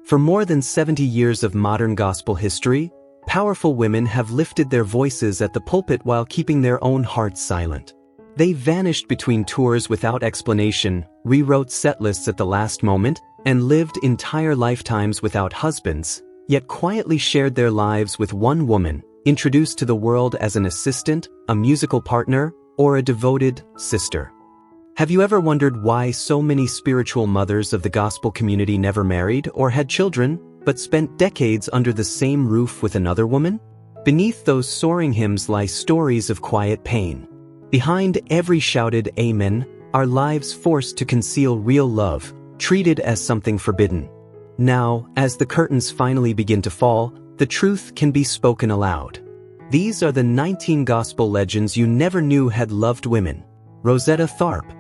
For more than 70 years of modern gospel history, powerful women have lifted their voices at the pulpit while keeping their own hearts silent. They vanished between tours without explanation, rewrote setlists at the last moment, and lived entire lifetimes without husbands, yet quietly shared their lives with one woman, introduced to the world as an assistant, a musical partner, or a devoted sister. Have you ever wondered why so many spiritual mothers of the gospel community never married or had children, but spent decades under the same roof with another woman? Beneath those soaring hymns lie stories of quiet pain. Behind every shouted amen are lives forced to conceal real love, treated as something forbidden. Now, as the curtains finally begin to fall, the truth can be spoken aloud. These are the 19 gospel legends you never knew had loved women. Rosetta Tharpe.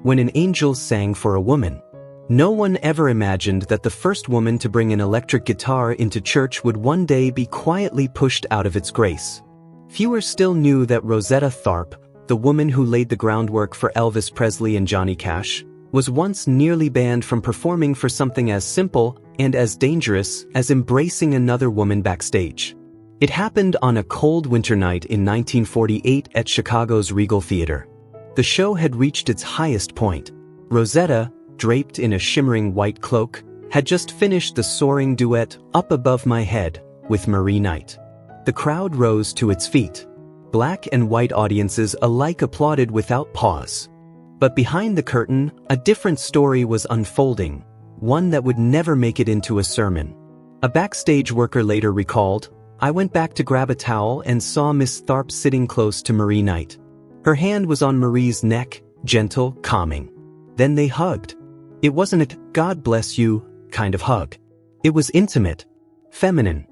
When an angel sang for a woman. No one ever imagined that the first woman to bring an electric guitar into church would one day be quietly pushed out of its grace. Fewer still knew that Rosetta Tharpe, the woman who laid the groundwork for Elvis Presley and Johnny Cash, was once nearly banned from performing for something as simple and as dangerous as embracing another woman backstage. It happened on a cold winter night in 1948 at Chicago's Regal Theater. The show had reached its highest point. Rosetta, draped in a shimmering white cloak, had just finished the soaring duet "Up Above My Head" with Marie Knight. The crowd rose to its feet. Black and white audiences alike applauded without pause. But behind the curtain, a different story was unfolding, one that would never make it into a sermon. A backstage worker later recalled, "I went back to grab a towel and saw Miss Tharpe sitting close to Marie Knight. Her hand was on Marie's neck, gentle, calming. Then they hugged. It wasn't a 'God bless you' kind of hug. It was intimate, feminine."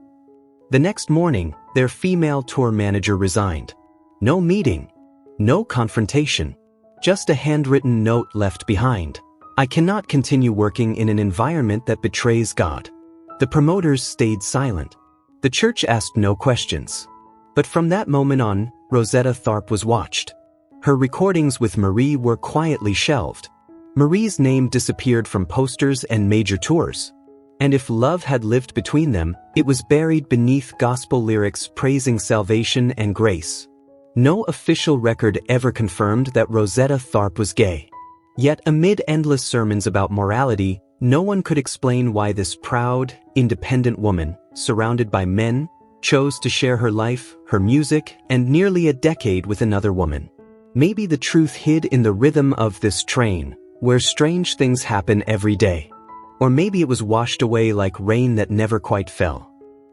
The next morning, their female tour manager resigned. No meeting, no confrontation, just a handwritten note left behind. "I cannot continue working in an environment that betrays God." The promoters stayed silent. The church asked no questions. But from that moment on, Rosetta Tharpe was watched. Her recordings with Marie were quietly shelved. Marie's name disappeared from posters and major tours. And if love had lived between them, it was buried beneath gospel lyrics praising salvation and grace. No official record ever confirmed that Rosetta Tharpe was gay. Yet amid endless sermons about morality, no one could explain why this proud, independent woman, surrounded by men, chose to share her life, her music, and nearly a decade with another woman. Maybe the truth hid in the rhythm of this train, where strange things happen every day. Or maybe it was washed away like rain that never quite fell.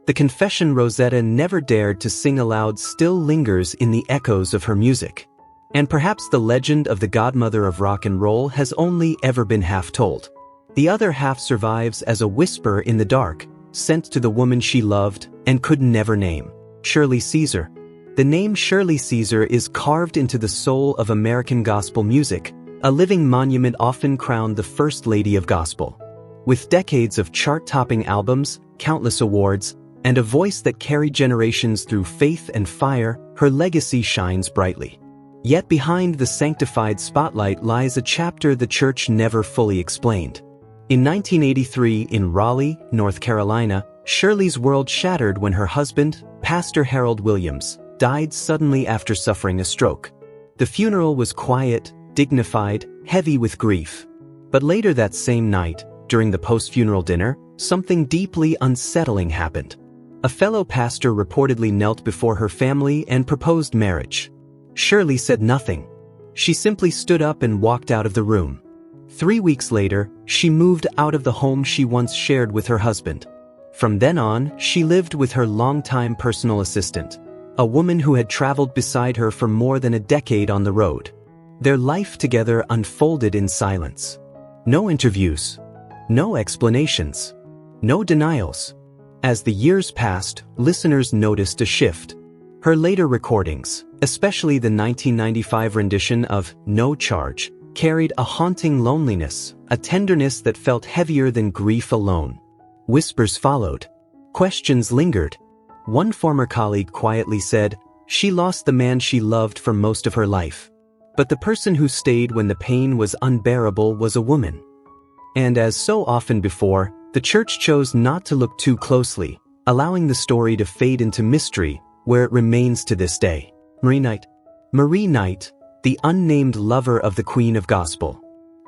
The confession Rosetta never dared to sing aloud still lingers in the echoes of her music. And perhaps the legend of the godmother of rock and roll has only ever been half told. The other half survives as a whisper in the dark, sent to the woman she loved and could never name, Shirley Caesar. The name Shirley Caesar is carved into the soul of American gospel music, a living monument often crowned the First Lady of Gospel. With decades of chart-topping albums, countless awards, and a voice that carried generations through faith and fire, her legacy shines brightly. Yet behind the sanctified spotlight lies a chapter the church never fully explained. In 1983, in Raleigh, North Carolina, Shirley's world shattered when her husband, Pastor Harold Williams, died suddenly after suffering a stroke. The funeral was quiet, dignified, heavy with grief. But later that same night, during the post-funeral dinner, something deeply unsettling happened. A fellow pastor reportedly knelt before her family and proposed marriage. Shirley said nothing. She simply stood up and walked out of the room. 3 weeks later, she moved out of the home she once shared with her husband. From then on, she lived with her longtime personal assistant, a woman who had traveled beside her for more than a decade on the road. Their life together unfolded in silence. No interviews, no explanations, no denials. As the years passed, listeners noticed a shift. Her later recordings, especially the 1995 rendition of "No Charge," carried a haunting loneliness, a tenderness that felt heavier than grief alone. Whispers followed. Questions lingered. One former colleague quietly said, "She lost the man she loved for most of her life. But the person who stayed when the pain was unbearable was a woman." And as so often before, The church chose not to look too closely, allowing the story to fade into mystery, where it remains to this day. Marie Knight. Marie Knight, the unnamed lover of the Queen of Gospel.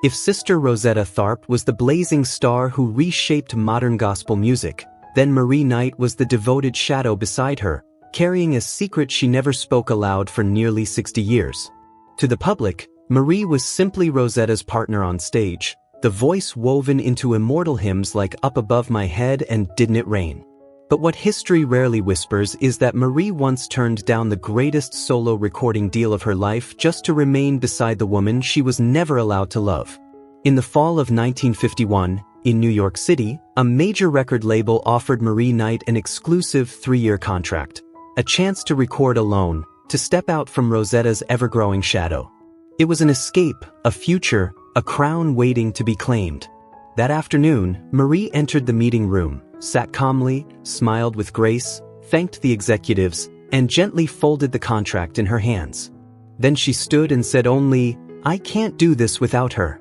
If Sister Rosetta Tharpe was the blazing star who reshaped modern gospel music, then Marie Knight was the devoted shadow beside her, carrying a secret she never spoke aloud for nearly 60 years. To the public, Marie was simply Rosetta's partner on stage, the voice woven into immortal hymns like Up Above My Head and Didn't It Rain. But what history rarely whispers is that Marie once turned down the greatest solo recording deal of her life just to remain beside the woman she was never allowed to love. In the fall of 1951, in New York City, a major record label offered Marie Knight an exclusive 3-year contract, a chance to record alone, to step out from Rosetta's ever-growing shadow. It was an escape, a future, a crown waiting to be claimed. That afternoon, Marie entered the meeting room, sat calmly, smiled with grace, thanked the executives, and gently folded the contract in her hands. Then she stood and said only, "I can't do this without her."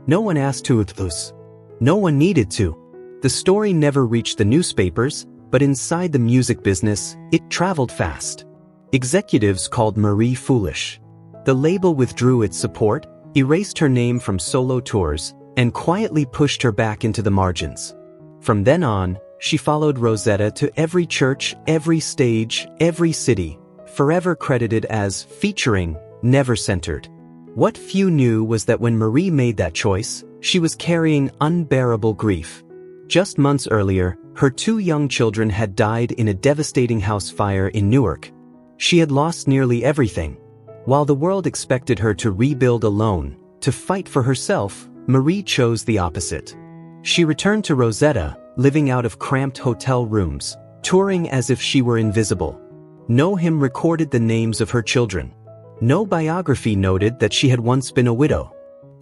No one asked to this. No one needed to. The story never reached the newspapers, but inside the music business, it traveled fast. Executives called Marie foolish. The label withdrew its support, erased her name from solo tours, and quietly pushed her back into the margins. From then on, she followed Rosetta to every church, every stage, every city, forever credited as featuring, never centered. What few knew was that when Marie made that choice, she was carrying unbearable grief. Just months earlier, her 2 young children had died in a devastating house fire in Newark. She had lost nearly everything. While the world expected her to rebuild alone, to fight for herself, Marie chose the opposite. She returned to Rosetta, living out of cramped hotel rooms, touring as if she were invisible. No hymn recorded the names of her children. No biography noted that she had once been a widow.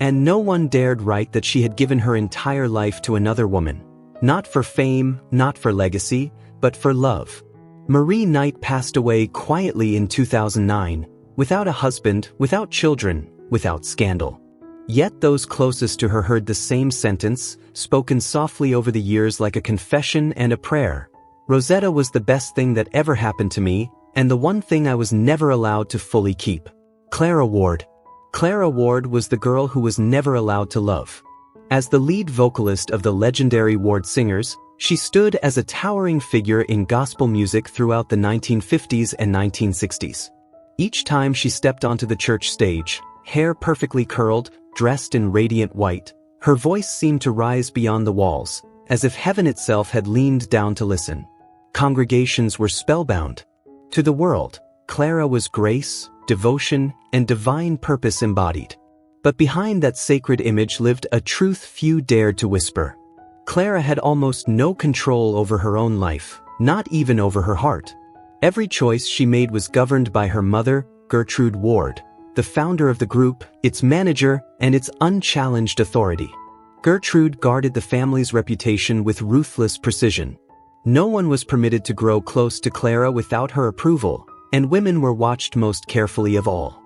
And no one dared write that she had given her entire life to another woman. Not for fame, not for legacy, but for love. Marie Knight passed away quietly in 2009, without a husband, without children, without scandal. Yet those closest to her heard the same sentence, spoken softly over the years like a confession and a prayer. Rosetta was the best thing that ever happened to me, and the one thing I was never allowed to fully keep. Clara Ward. Clara Ward was the girl who was never allowed to love. As the lead vocalist of the legendary Ward Singers, she stood as a towering figure in gospel music throughout the 1950s and 1960s. Each time she stepped onto the church stage, hair perfectly curled, dressed in radiant white, her voice seemed to rise beyond the walls, as if heaven itself had leaned down to listen. Congregations were spellbound. To the world, Clara was grace, devotion, and divine purpose embodied. But behind that sacred image lived a truth few dared to whisper. Clara had almost no control over her own life, not even over her heart. Every choice she made was governed by her mother, Gertrude Ward, the founder of the group, its manager, and its unchallenged authority. Gertrude guarded the family's reputation with ruthless precision. No one was permitted to grow close to Clara without her approval, and women were watched most carefully of all.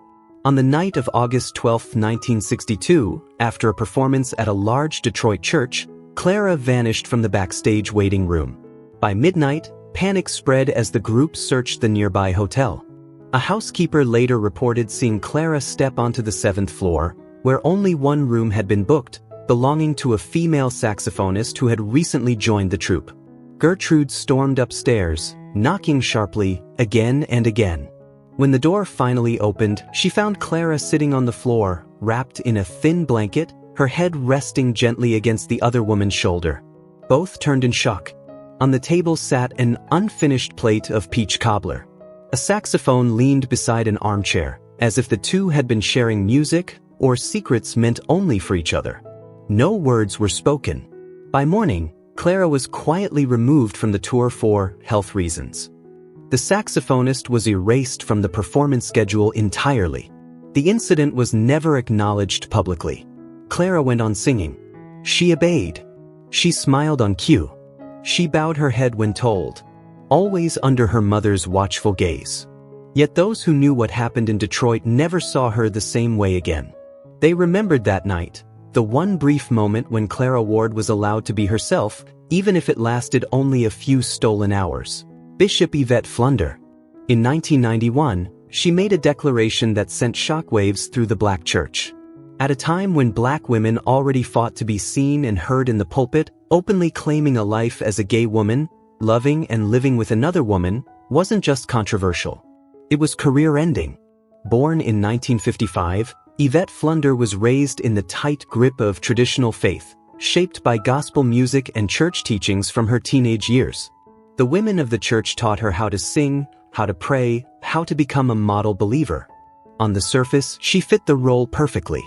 On the night of August 12, 1962, after a performance at a large Detroit church, Clara vanished from the backstage waiting room. By midnight, panic spread as the group searched the nearby hotel. A housekeeper later reported seeing Clara step onto the 7th floor, where only one room had been booked, belonging to a female saxophonist who had recently joined the troupe. Gertrude stormed upstairs, knocking sharply, again and again. When the door finally opened, she found Clara sitting on the floor, wrapped in a thin blanket, her head resting gently against the other woman's shoulder. Both turned in shock. On the table sat an unfinished plate of peach cobbler. A saxophone leaned beside an armchair, as if the two had been sharing music or secrets meant only for each other. No words were spoken. By morning, Clara was quietly removed from the tour for health reasons. The saxophonist was erased from the performance schedule entirely. The incident was never acknowledged publicly. Clara went on singing. She obeyed. She smiled on cue. She bowed her head when told, always under her mother's watchful gaze. Yet those who knew what happened in Detroit never saw her the same way again. They remembered that night, the one brief moment when Clara Ward was allowed to be herself, even if it lasted only a few stolen hours. Bishop Yvette Flunder. In 1991, she made a declaration that sent shockwaves through the Black church. At a time when Black women already fought to be seen and heard in the pulpit, openly claiming a life as a gay woman, loving and living with another woman, wasn't just controversial. It was career-ending. Born in 1955, Yvette Flunder was raised in the tight grip of traditional faith, shaped by gospel music and church teachings from her teenage years. The women of the church taught her how to sing, how to pray, how to become a model believer. On the surface, she fit the role perfectly.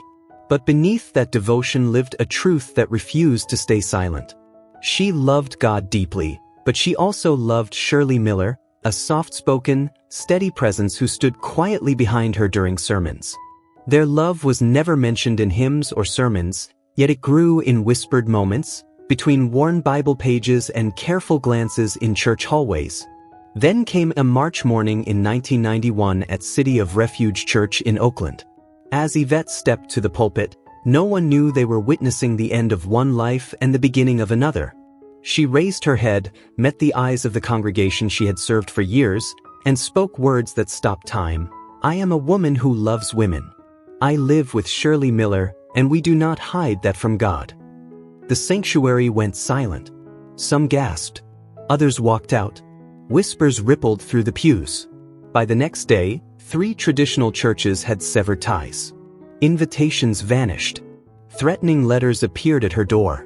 But beneath that devotion lived a truth that refused to stay silent. She loved God deeply, but she also loved Shirley Miller, a soft-spoken, steady presence who stood quietly behind her during sermons. Their love was never mentioned in hymns or sermons, yet it grew in whispered moments, between worn Bible pages and careful glances in church hallways. Then came a March morning in 1991 at City of Refuge Church in Oakland. As Yvette stepped to the pulpit, no one knew they were witnessing the end of one life and the beginning of another. She raised her head, met the eyes of the congregation she had served for years, and spoke words that stopped time. "I am a woman who loves women. I live with Shirley Miller, and we do not hide that from God." The sanctuary went silent. Some gasped. Others walked out. Whispers rippled through the pews. By the next day, 3 traditional churches had severed ties. Invitations vanished. Threatening letters appeared at her door.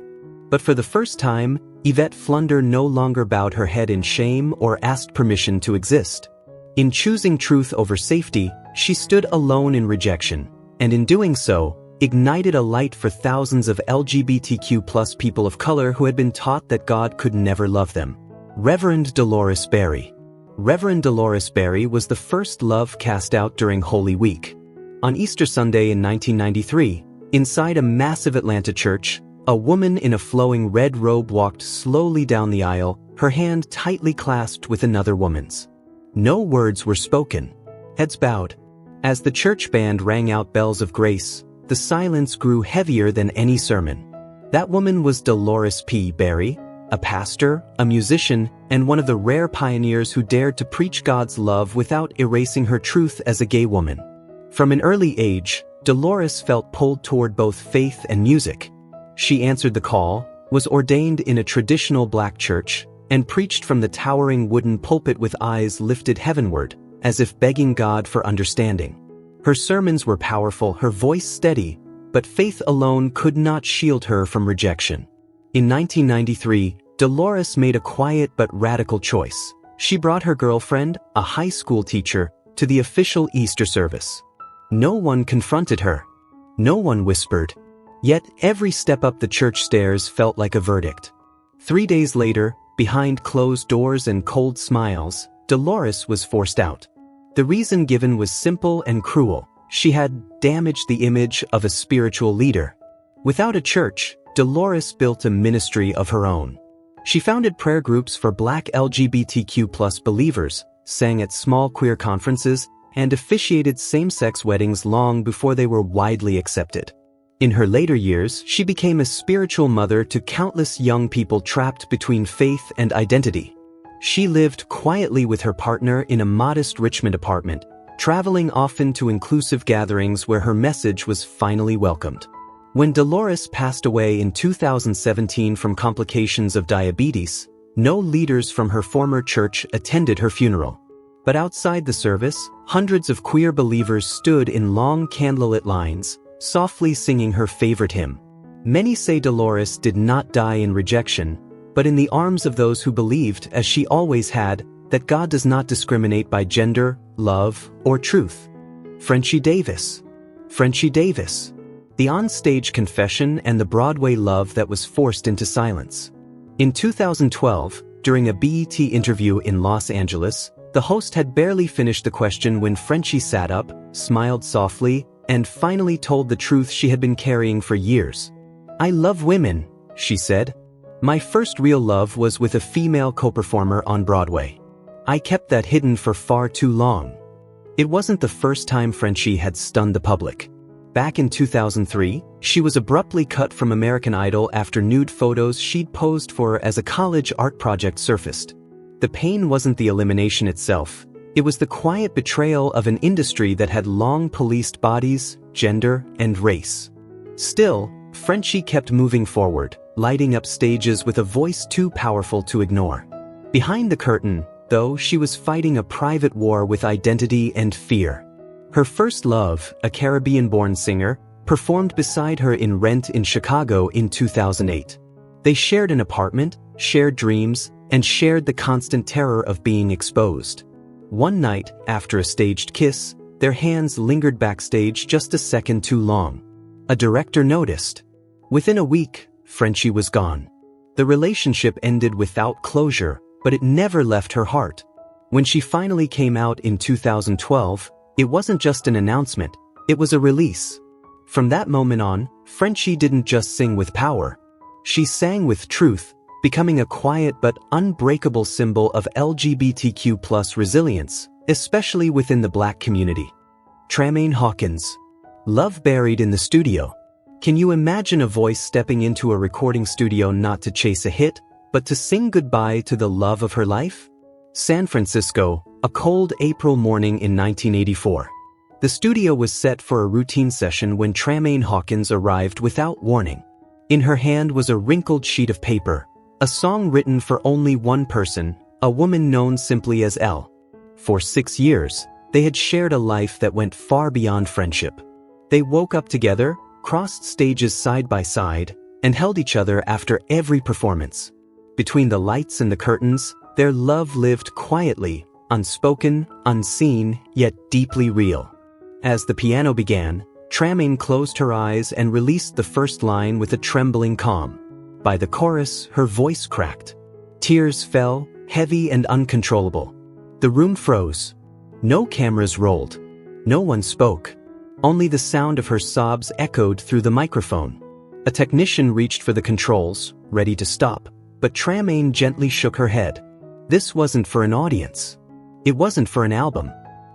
But for the first time, Yvette Flunder no longer bowed her head in shame or asked permission to exist. In choosing truth over safety, she stood alone in rejection, and in doing so, ignited a light for thousands of LGBTQ+ people of color who had been taught that God could never love them. Reverend Dolores Berry. Reverend Dolores Berry was the first love cast out during Holy Week. On Easter Sunday in 1993, inside a massive Atlanta church, a woman in a flowing red robe walked slowly down the aisle, her hand tightly clasped with another woman's. No words were spoken. Heads bowed. As the church band rang out bells of grace, the silence grew heavier than any sermon. That woman was Dolores P. Berry, a pastor, a musician, and one of the rare pioneers who dared to preach God's love without erasing her truth as a gay woman. From an early age, Dolores felt pulled toward both faith and music. She answered the call, was ordained in a traditional Black church, and preached from the towering wooden pulpit with eyes lifted heavenward, as if begging God for understanding. Her sermons were powerful, her voice steady, but faith alone could not shield her from rejection. In 1993, Dolores made a quiet but radical choice. She brought her girlfriend, a high school teacher, to the official Easter service. No one confronted her. No one whispered. Yet every step up the church stairs felt like a verdict. 3 days later, behind closed doors and cold smiles, Dolores was forced out. The reason given was simple and cruel. She had damaged the image of a spiritual leader. Without a church, Dolores built a ministry of her own. She founded prayer groups for Black LGBTQ+ believers, sang at small queer conferences, and officiated same-sex weddings long before they were widely accepted. In her later years, she became a spiritual mother to countless young people trapped between faith and identity. She lived quietly with her partner in a modest Richmond apartment, traveling often to inclusive gatherings where her message was finally welcomed. When Dolores passed away in 2017 from complications of diabetes, no leaders from her former church attended her funeral. But outside the service, hundreds of queer believers stood in long candlelit lines, softly singing her favorite hymn. Many say Dolores did not die in rejection, but in the arms of those who believed, as she always had, that God does not discriminate by gender, love, or truth. Frenchie Davis. Frenchie Davis. The on-stage confession and the Broadway love that was forced into silence. In 2012, during a BET interview in Los Angeles, the host had barely finished the question when Frenchie sat up, smiled softly, and finally told the truth she had been carrying for years. "I love women," she said. "My first real love was with a female co-performer on Broadway. I kept that hidden for far too long." It wasn't the first time Frenchie had stunned the public. Back in 2003, she was abruptly cut from American Idol after nude photos she'd posed for as a college art project surfaced. The pain wasn't the elimination itself. It was the quiet betrayal of an industry that had long policed bodies, gender, and race. Still, Frenchie kept moving forward, lighting up stages with a voice too powerful to ignore. Behind the curtain, though, she was fighting a private war with identity and fear. Her first love, a Caribbean-born singer, performed beside her in Rent in Chicago in 2008. They shared an apartment, shared dreams, and shared the constant terror of being exposed. One night, after a staged kiss, their hands lingered backstage just a second too long. A director noticed. Within a week, Frenchie was gone. The relationship ended without closure, but it never left her heart. When she finally came out in 2012, it wasn't just an announcement, it was a release. From that moment on, Frenchie didn't just sing with power. She sang with truth, becoming a quiet but unbreakable symbol of LGBTQ+ resilience, especially within the Black community. Tramaine Hawkins. Love buried in the studio. Can you imagine a voice stepping into a recording studio not to chase a hit, but to sing goodbye to the love of her life? San Francisco, a cold April morning in 1984. The studio was set for a routine session when Tramaine Hawkins arrived without warning. In her hand was a wrinkled sheet of paper, a song written for only one person, a woman known simply as Elle. For 6 years, they had shared a life that went far beyond friendship. They woke up together, crossed stages side by side, and held each other after every performance. Between the lights and the curtains, their love lived quietly, unspoken, unseen, yet deeply real. As the piano began, Tramaine closed her eyes and released the first line with a trembling calm. By the chorus, her voice cracked. Tears fell, heavy and uncontrollable. The room froze. No cameras rolled. No one spoke. Only the sound of her sobs echoed through the microphone. A technician reached for the controls, ready to stop, but Tramaine gently shook her head. This wasn't for an audience. It wasn't for an album.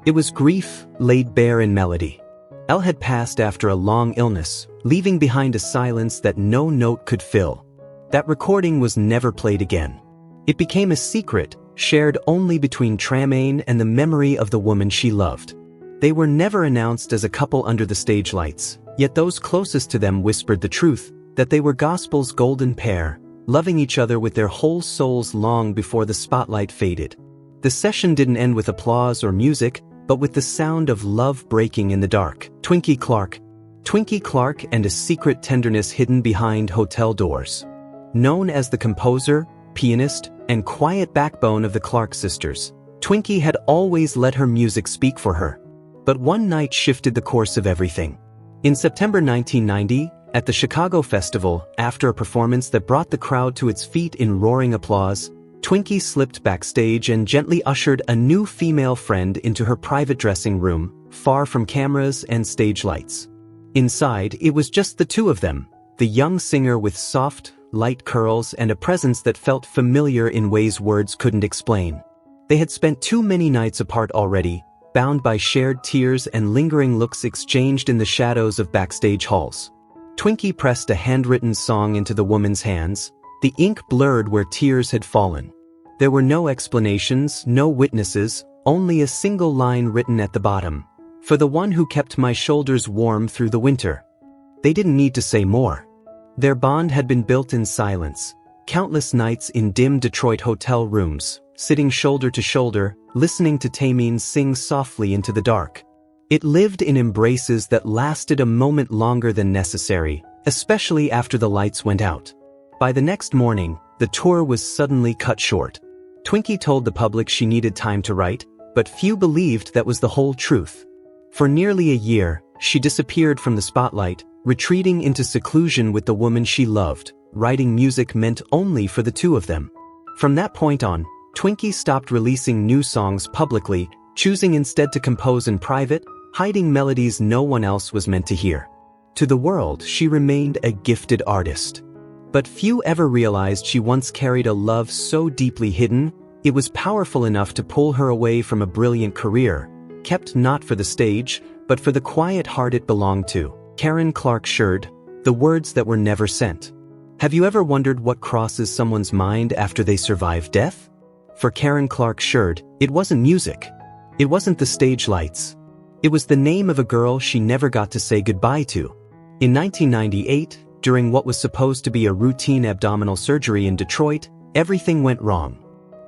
It was grief laid bare in melody. Elle had passed after a long illness, leaving behind a silence that no note could fill. That recording was never played again. It became a secret, shared only between Tramaine and the memory of the woman she loved. They were never announced as a couple under the stage lights, yet those closest to them whispered the truth, that they were gospel's golden pair, loving each other with their whole souls long before the spotlight faded. The session didn't end with applause or music, but with the sound of love breaking in the dark. Twinkie Clark and a secret tenderness hidden behind hotel doors. Known as the composer, pianist, and quiet backbone of the Clark sisters, Twinkie had always let her music speak for her. But one night shifted the course of everything. In September 1990, at the Chicago Festival, after a performance that brought the crowd to its feet in roaring applause, Twinkie slipped backstage and gently ushered a new female friend into her private dressing room, far from cameras and stage lights. Inside, it was just the two of them, the young singer with soft, light curls and a presence that felt familiar in ways words couldn't explain. They had spent too many nights apart already, bound by shared tears and lingering looks exchanged in the shadows of backstage halls. Twinkie pressed a handwritten song into the woman's hands, the ink blurred where tears had fallen. There were no explanations, no witnesses, only a single line written at the bottom. For the one who kept my shoulders warm through the winter. They didn't need to say more. Their bond had been built in silence, countless nights in dim Detroit hotel rooms, sitting shoulder to shoulder, listening to Tramaine sing softly into the dark. It lived in embraces that lasted a moment longer than necessary, especially after the lights went out. By the next morning, the tour was suddenly cut short. Twinkie told the public she needed time to write, but few believed that was the whole truth. For nearly a year, she disappeared from the spotlight, retreating into seclusion with the woman she loved, writing music meant only for the two of them. From that point on, Twinkie stopped releasing new songs publicly, choosing instead to compose in private, hiding melodies no one else was meant to hear. To the world, she remained a gifted artist. But few ever realized she once carried a love so deeply hidden, it was powerful enough to pull her away from a brilliant career, kept not for the stage, but for the quiet heart it belonged to. Karen Clark Sherd, the words that were never sent. Have you ever wondered what crosses someone's mind after they survive death? For Karen Clark Sherd, it wasn't music. It wasn't the stage lights. It was the name of a girl she never got to say goodbye to. In 1998, during what was supposed to be a routine abdominal surgery in Detroit, everything went wrong.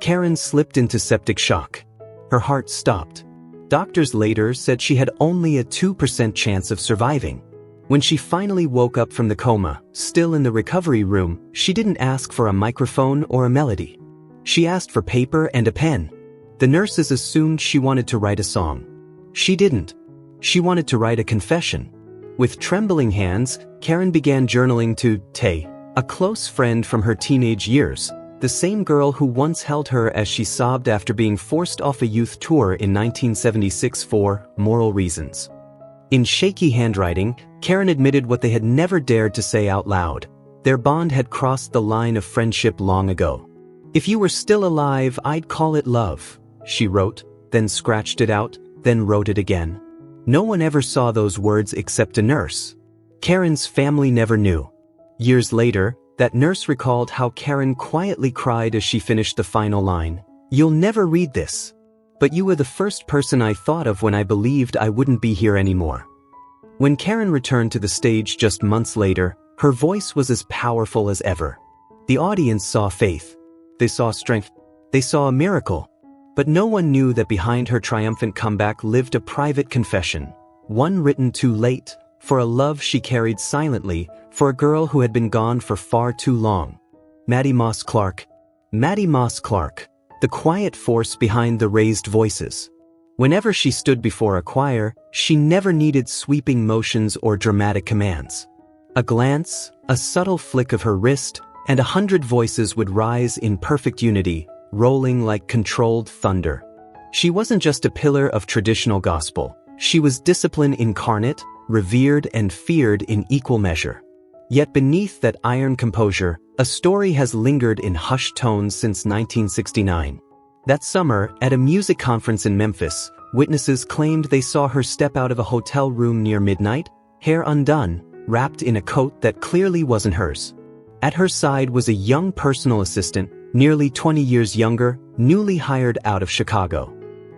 Karen slipped into septic shock. Her heart stopped. Doctors later said she had only a 2% chance of surviving. When she finally woke up from the coma, still in the recovery room, she didn't ask for a microphone or a melody. She asked for paper and a pen. The nurses assumed she wanted to write a song. She didn't. She wanted to write a confession. With trembling hands, Karen began journaling to Tay, a close friend from her teenage years, the same girl who once held her as she sobbed after being forced off a youth tour in 1976 for moral reasons. In shaky handwriting, Karen admitted what they had never dared to say out loud. Their bond had crossed the line of friendship long ago. "If you were still alive, I'd call it love," she wrote, then scratched it out, then wrote it again. No one ever saw those words except a nurse. Karen's family never knew. Years later, that nurse recalled how Karen quietly cried as she finished the final line. "You'll never read this. But you were the first person I thought of when I believed I wouldn't be here anymore." When Karen returned to the stage just months later, her voice was as powerful as ever. The audience saw faith. They saw strength. They saw a miracle. But no one knew that behind her triumphant comeback lived a private confession, one written too late, for a love she carried silently, for a girl who had been gone for far too long. Mattie Moss Clark. Mattie Moss Clark, the quiet force behind the raised voices. Whenever she stood before a choir, she never needed sweeping motions or dramatic commands. A glance, a subtle flick of her wrist, and 100 voices would rise in perfect unity, rolling like controlled thunder. She wasn't just a pillar of traditional gospel. She was discipline incarnate, revered and feared in equal measure. Yet beneath that iron composure, a story has lingered in hushed tones since 1969. That summer, at a music conference in Memphis, witnesses claimed they saw her step out of a hotel room near midnight, hair undone, wrapped in a coat that clearly wasn't hers. At her side was a young personal assistant, nearly 20 years younger, newly hired out of Chicago.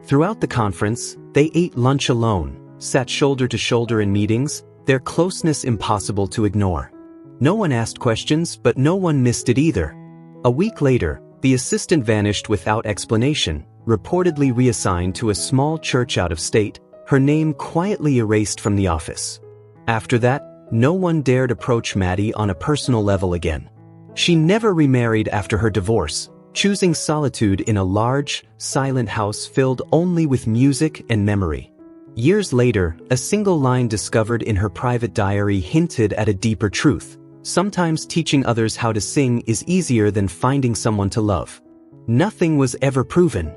Throughout the conference, they ate lunch alone, sat shoulder to shoulder in meetings, their closeness impossible to ignore. No one asked questions, but no one missed it either. A week later, the assistant vanished without explanation, reportedly reassigned to a small church out of state, her name quietly erased from the office. After that, no one dared approach Mattie on a personal level again. She never remarried after her divorce, choosing solitude in a large, silent house filled only with music and memory. Years later, a single line discovered in her private diary hinted at a deeper truth. Sometimes teaching others how to sing is easier than finding someone to love. Nothing was ever proven.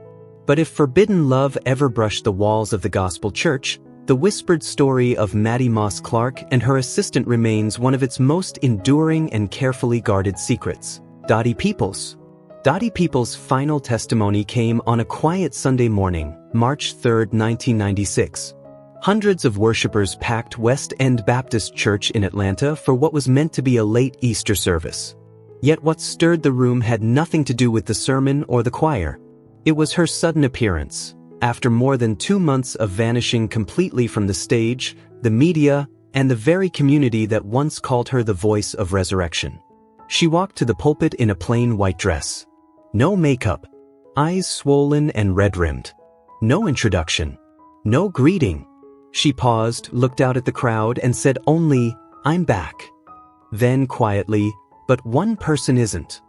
But if forbidden love ever brushed the walls of the gospel church, the whispered story of Mattie Moss Clark and her assistant remains one of its most enduring and carefully guarded secrets. Dottie Peoples. Dottie Peoples' final testimony came on a quiet Sunday morning, March 3, 1996. Hundreds of worshipers packed West End Baptist Church in Atlanta for what was meant to be a late Easter service. Yet what stirred the room had nothing to do with the sermon or the choir. It was her sudden appearance. After more than 2 months of vanishing completely from the stage, the media, and the very community that once called her the voice of resurrection. She walked to the pulpit in a plain white dress. No makeup. Eyes swollen and red-rimmed. No introduction. No greeting. She paused, looked out at the crowd, and said only, "I'm back." Then quietly, "But one person isn't."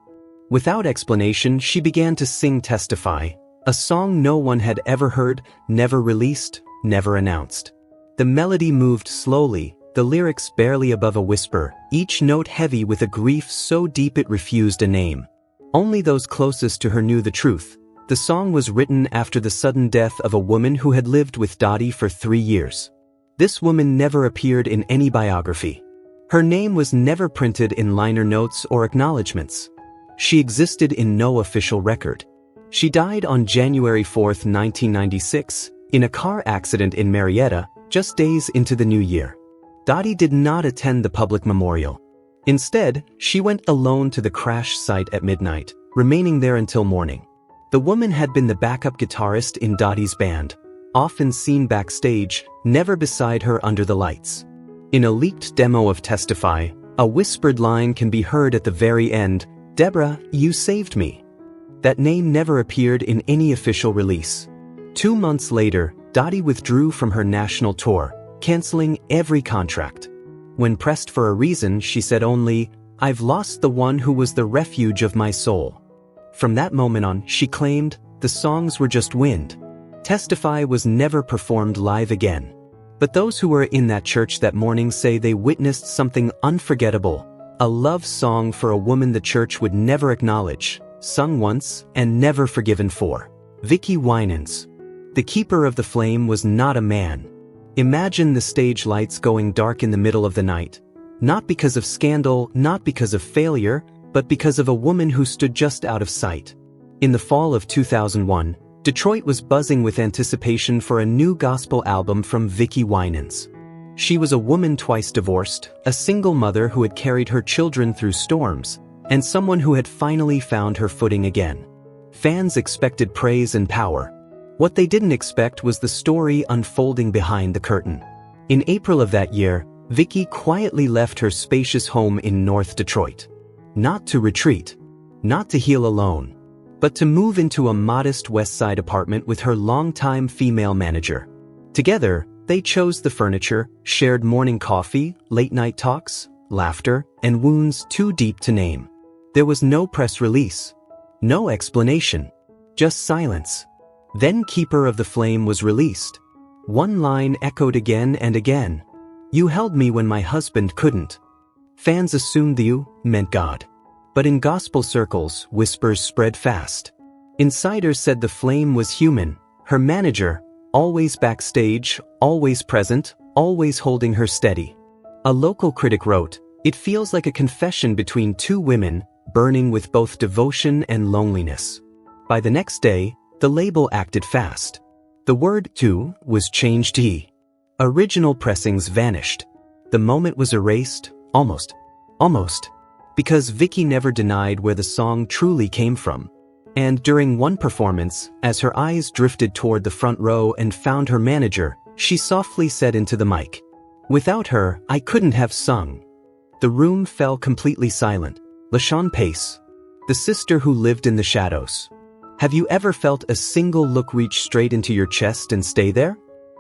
Without explanation, she began to sing Testify, a song no one had ever heard, never released, never announced. The melody moved slowly, the lyrics barely above a whisper, each note heavy with a grief so deep it refused a name. Only those closest to her knew the truth. The song was written after the sudden death of a woman who had lived with Dottie for 3 years. This woman never appeared in any biography. Her name was never printed in liner notes or acknowledgments. She existed in no official record. She died on January 4, 1996, in a car accident in Marietta, just days into the new year. Dottie did not attend the public memorial. Instead, she went alone to the crash site at midnight, remaining there until morning. The woman had been the backup guitarist in Dottie's band, often seen backstage, never beside her under the lights. In a leaked demo of Testify, a whispered line can be heard at the very end, "Deborah, you saved me." That name never appeared in any official release. 2 months later, Dottie withdrew from her national tour, canceling every contract. When pressed for a reason, she said only, "I've lost the one who was the refuge of my soul." From that moment on, she claimed, the songs were just wind. Testify was never performed live again. But those who were in that church that morning say they witnessed something unforgettable, a love song for a woman the church would never acknowledge, sung once and never forgiven for. Vicki Winans. The keeper of the flame was not a man. Imagine the stage lights going dark in the middle of the night. Not because of scandal, not because of failure, but because of a woman who stood just out of sight. In the fall of 2001, Detroit was buzzing with anticipation for a new gospel album from Vicki Winans. She was a woman twice divorced, a single mother who had carried her children through storms, and someone who had finally found her footing again. Fans expected praise and power. What they didn't expect was the story unfolding behind the curtain. In April of that year, Vicki quietly left her spacious home in North Detroit. Not to retreat, not to heal alone, but to move into a modest West Side apartment with her longtime female manager. Together, they chose the furniture, shared morning coffee, late-night talks, laughter, and wounds too deep to name. There was no press release, no explanation, just silence. Then Keeper of the Flame was released. One line echoed again and again. "You held me when my husband couldn't." Fans assumed the "you" meant God. But in gospel circles, whispers spread fast. Insiders said the flame was human, her manager, always backstage, always present, always holding her steady. A local critic wrote, "It feels like a confession between two women, burning with both devotion and loneliness." By the next day, the label acted fast. The word "to" was changed to "he." Original pressings vanished. The moment was erased, almost, because Vicki never denied where the song truly came from. And during one performance, as her eyes drifted toward the front row and found her manager, she softly said into the mic, "Without her, I couldn't have sung." The room fell completely silent. LaShawn Pace, the sister who lived in the shadows. Have you ever felt a single look reach straight into your chest and stay there?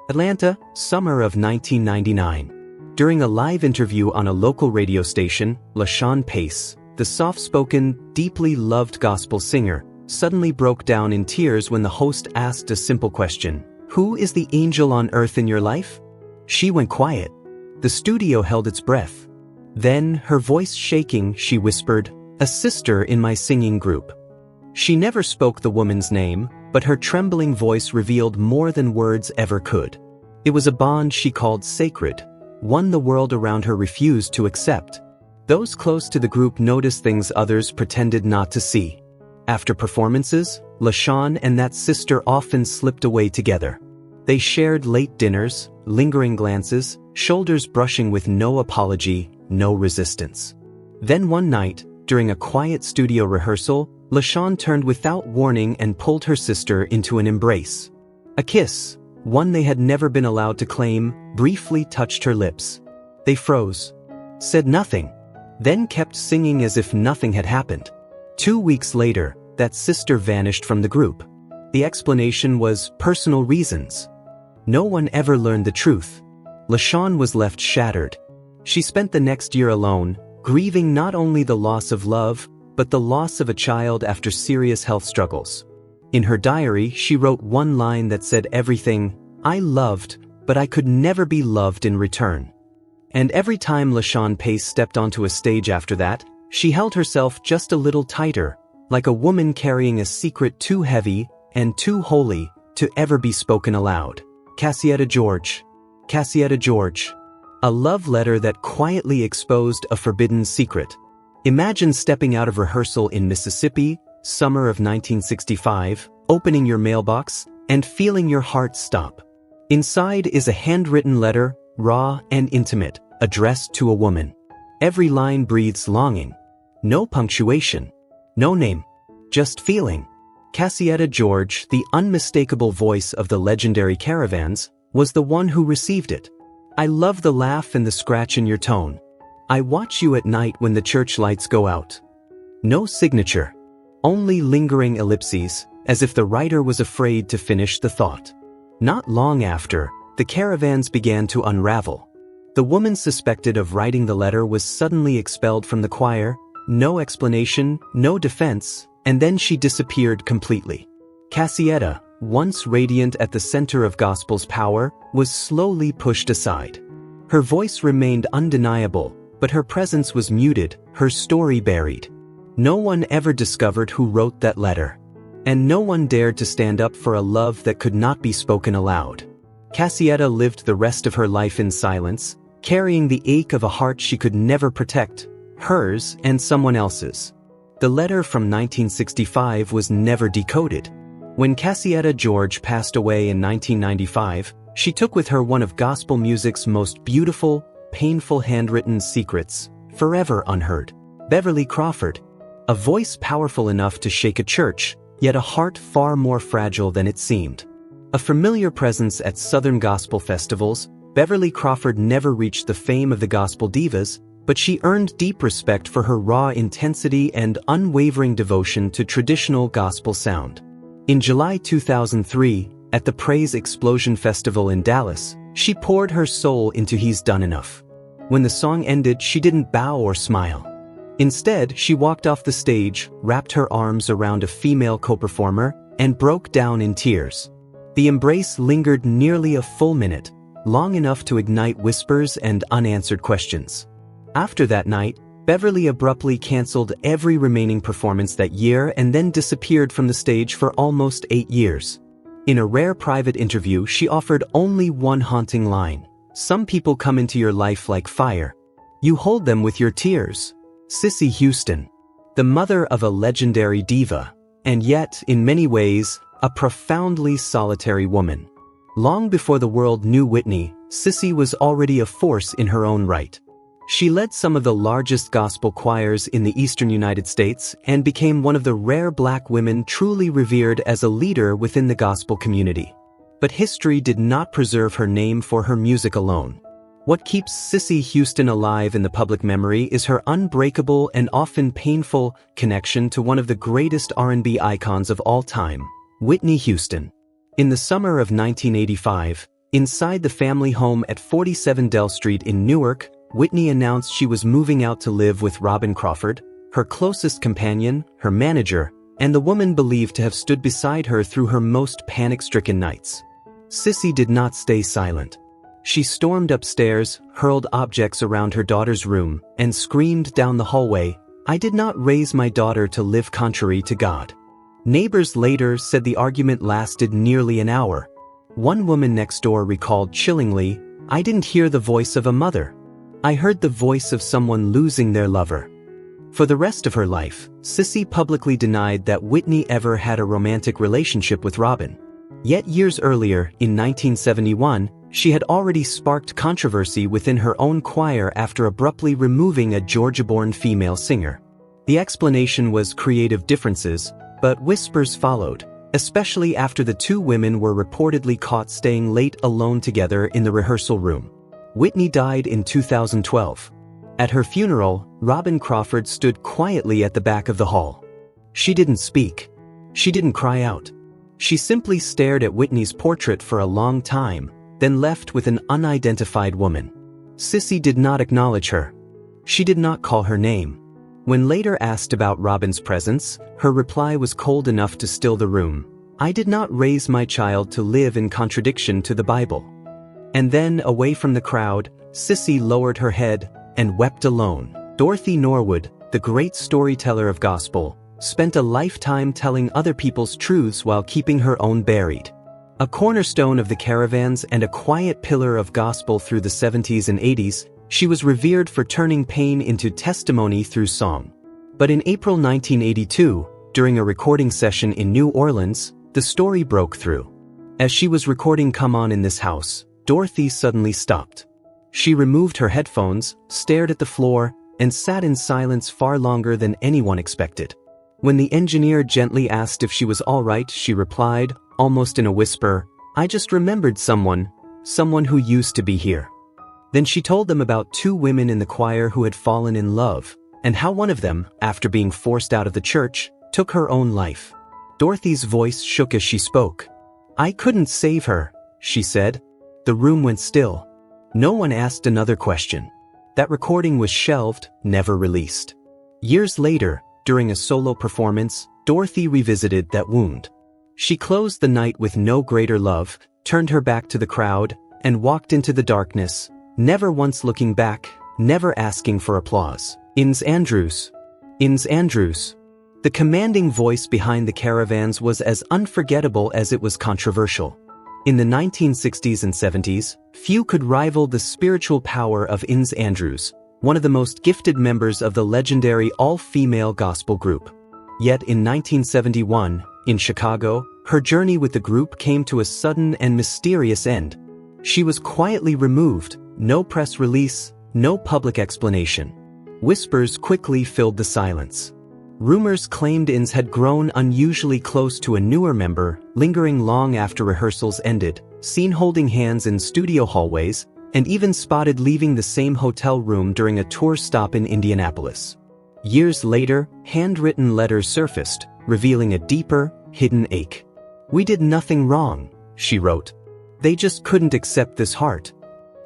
Atlanta, summer of 1999. During a live interview on a local radio station, LaShawn Pace, the soft-spoken, deeply loved gospel singer, suddenly broke down in tears when the host asked a simple question, "Who is the angel on earth in your life?" She went quiet. The studio held its breath. Then, her voice shaking, she whispered, "A sister in my singing group." She never spoke the woman's name, but her trembling voice revealed more than words ever could. It was a bond she called sacred, one the world around her refused to accept. Those close to the group noticed things others pretended not to see. After performances, LaShawn and that sister often slipped away together. They shared late dinners, lingering glances, shoulders brushing with no apology, no resistance. Then one night, during a quiet studio rehearsal, LaShawn turned without warning and pulled her sister into an embrace. A kiss, one they had never been allowed to claim, briefly touched her lips. They froze, said nothing, then kept singing as if nothing had happened. 2 weeks later, that sister vanished from the group. The explanation was personal reasons. No one ever learned the truth. LaShawn was left shattered. She spent the next year alone, grieving not only the loss of love, but the loss of a child after serious health struggles. In her diary, she wrote one line that said everything, "I loved, but I could never be loved in return." And every time LaShawn Pace stepped onto a stage after that, she held herself just a little tighter, like a woman carrying a secret too heavy and too holy to ever be spoken aloud. Cassietta George. Cassietta George. A love letter that quietly exposed a forbidden secret. Imagine stepping out of rehearsal in Mississippi, summer of 1965, opening your mailbox, and feeling your heart stop. Inside is a handwritten letter, raw and intimate, addressed to a woman. Every line breathes longing. No punctuation. No name. Just feeling. Cassietta George, the unmistakable voice of the legendary Caravans, was the one who received it. I love the laugh and the scratch in your tone. I watch you at night when the church lights go out. No signature. Only lingering ellipses, as if the writer was afraid to finish the thought. Not long after, the Caravans began to unravel. The woman suspected of writing the letter was suddenly expelled from the choir, no explanation, no defense, and then she disappeared completely. Cassietta, once radiant at the center of gospel's power, was slowly pushed aside. Her voice remained undeniable, but her presence was muted, her story buried. No one ever discovered who wrote that letter. And no one dared to stand up for a love that could not be spoken aloud. Cassietta lived the rest of her life in silence, carrying the ache of a heart she could never protect, hers and someone else's. The letter from 1965 was never decoded. When Cassietta George passed away in 1995, she took with her one of gospel music's most beautiful, painful handwritten secrets, forever unheard. Beverly Crawford. A voice powerful enough to shake a church, yet a heart far more fragile than it seemed. A familiar presence at Southern gospel festivals, Beverly Crawford never reached the fame of the gospel divas, but she earned deep respect for her raw intensity and unwavering devotion to traditional gospel sound. In July 2003, at the Praise Explosion Festival in Dallas, she poured her soul into He's Done Enough. When the song ended, she didn't bow or smile. Instead, she walked off the stage, wrapped her arms around a female co-performer, and broke down in tears. The embrace lingered nearly a full minute, long enough to ignite whispers and unanswered questions. After that night, Beverly abruptly canceled every remaining performance that year and then disappeared from the stage for almost 8 years. In a rare private interview, she offered only one haunting line. Some people come into your life like fire. You hold them with your tears. Cissy Houston. The mother of a legendary diva, and yet, in many ways, a profoundly solitary woman. Long before the world knew Whitney, Cissy was already a force in her own right. She led some of the largest gospel choirs in the eastern United States and became one of the rare black women truly revered as a leader within the gospel community. But history did not preserve her name for her music alone. What keeps Cissy Houston alive in the public memory is her unbreakable and often painful connection to one of the greatest R&B icons of all time, Whitney Houston. In the summer of 1985, inside the family home at 47 Dell Street in Newark, Whitney announced she was moving out to live with Robin Crawford, her closest companion, her manager, and the woman believed to have stood beside her through her most panic-stricken nights. Cissy did not stay silent. She stormed upstairs, hurled objects around her daughter's room, and screamed down the hallway, "I did not raise my daughter to live contrary to God." Neighbors later said the argument lasted nearly an hour. One woman next door recalled chillingly, "I didn't hear the voice of a mother. I heard the voice of someone losing their lover." For the rest of her life, Cissy publicly denied that Whitney ever had a romantic relationship with Robin. Yet years earlier, in 1971, she had already sparked controversy within her own choir after abruptly removing a Georgia-born female singer. The explanation was creative differences, but whispers followed, especially after the two women were reportedly caught staying late alone together in the rehearsal room. Whitney died in 2012. At her funeral, Robin Crawford stood quietly at the back of the hall. She didn't speak. She didn't cry out. She simply stared at Whitney's portrait for a long time, then left with an unidentified woman. Cissy did not acknowledge her. She did not call her name. When later asked about Robin's presence, her reply was cold enough to still the room. "I did not raise my child to live in contradiction to the Bible." And then, away from the crowd, Cissy lowered her head and wept alone. Dorothy Norwood, the great storyteller of gospel, spent a lifetime telling other people's truths while keeping her own buried. A cornerstone of the Caravans and a quiet pillar of gospel through the 70s and 80s, she was revered for turning pain into testimony through song. But in April 1982, during a recording session in New Orleans, the story broke through. As she was recording "Come On in This House," Dorothy suddenly stopped. She removed her headphones, stared at the floor, and sat in silence far longer than anyone expected. When the engineer gently asked if she was all right, she replied, almost in a whisper, "I just remembered someone who used to be here." Then she told them about two women in the choir who had fallen in love, and how one of them, after being forced out of the church, took her own life. Dorothy's voice shook as she spoke. "I couldn't save her," she said. The room went still. No one asked another question. That recording was shelved, never released. Years later, during a solo performance, Dorothy revisited that wound. She closed the night with no greater love, turned her back to the crowd, and walked into the darkness, never once looking back, never asking for applause. Inez Andrews. Inez Andrews. The commanding voice behind the caravans was as unforgettable as it was controversial. In the 1960s and 70s, few could rival the spiritual power of Inez Andrews, one of the most gifted members of the legendary all-female gospel group. Yet in 1971, in Chicago, her journey with the group came to a sudden and mysterious end. She was quietly removed, no press release, no public explanation. Whispers quickly filled the silence. Rumors claimed Inez had grown unusually close to a newer member, lingering long after rehearsals ended, seen holding hands in studio hallways, and even spotted leaving the same hotel room during a tour stop in Indianapolis. Years later, handwritten letters surfaced, revealing a deeper, hidden ache. "We did nothing wrong," she wrote. "They just couldn't accept this heart."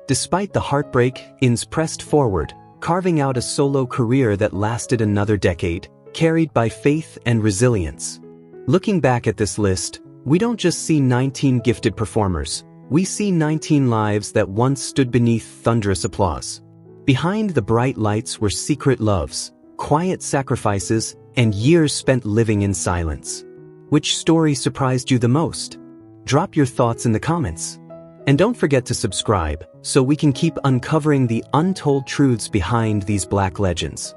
Despite the heartbreak, Inez pressed forward, carving out a solo career that lasted another decade, carried by faith and resilience. Looking back at this list, we don't just see 19 gifted performers, we see 19 lives that once stood beneath thunderous applause. Behind the bright lights were secret loves, quiet sacrifices, and years spent living in silence. Which story surprised you the most? Drop your thoughts in the comments. And don't forget to subscribe, so we can keep uncovering the untold truths behind these Black legends.